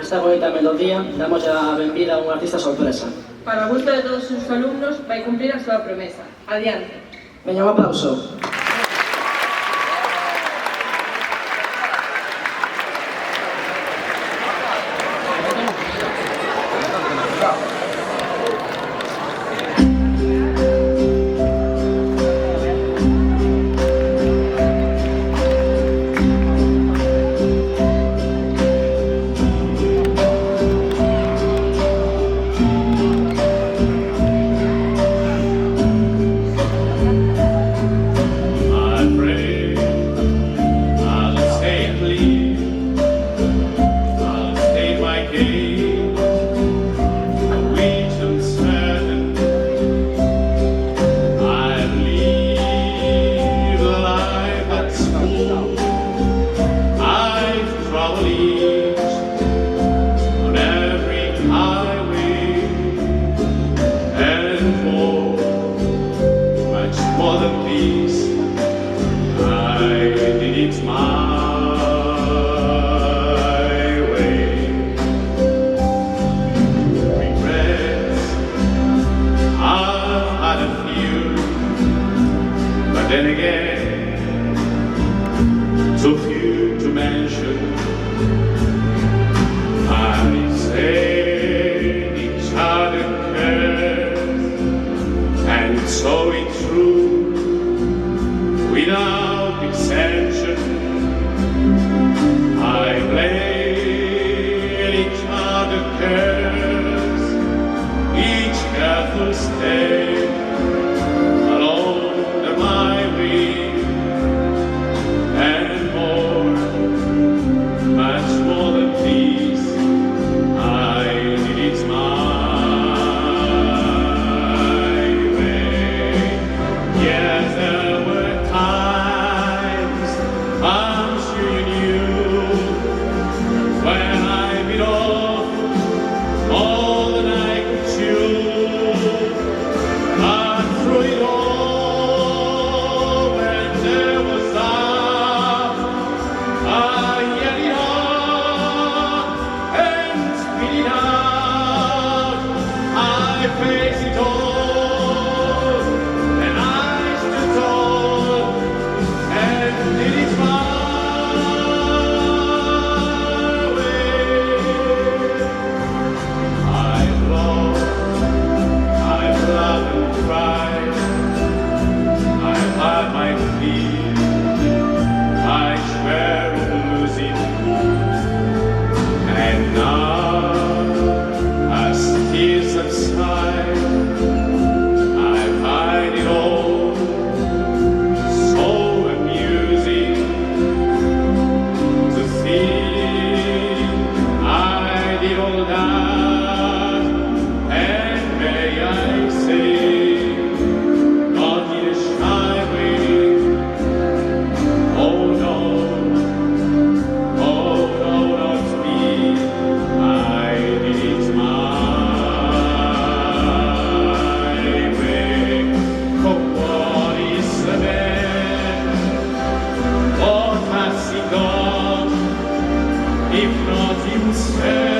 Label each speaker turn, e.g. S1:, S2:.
S1: esta bonita melodía damos a benvida a un artista sorpresa.
S2: Para o gusto de todos os alumnos, vai cumprir a súa promesa. Adiante.
S1: Veña, un aplauso.
S3: Then again, too few to mention. I say each other cares, and so it's true, without exception. I blame each other cares, each careful step along the highway, and more, much more than this, I did it my way. Yes, there were times, I'm sure you knew, when I bit off all that I could chew. But through it all, when there was doubt, I yelled it out and spit it out. I faced it all, and I stood tall and did it my way. I've lost, I've loved and cried, I've had my fear, my share of losing, and now, as tears subside, I find it all so amusing to think I did all that, and may I say, not in a shy way. Oh no, not me. I did it my way. Oh, what is the man? What has he got, if not himself?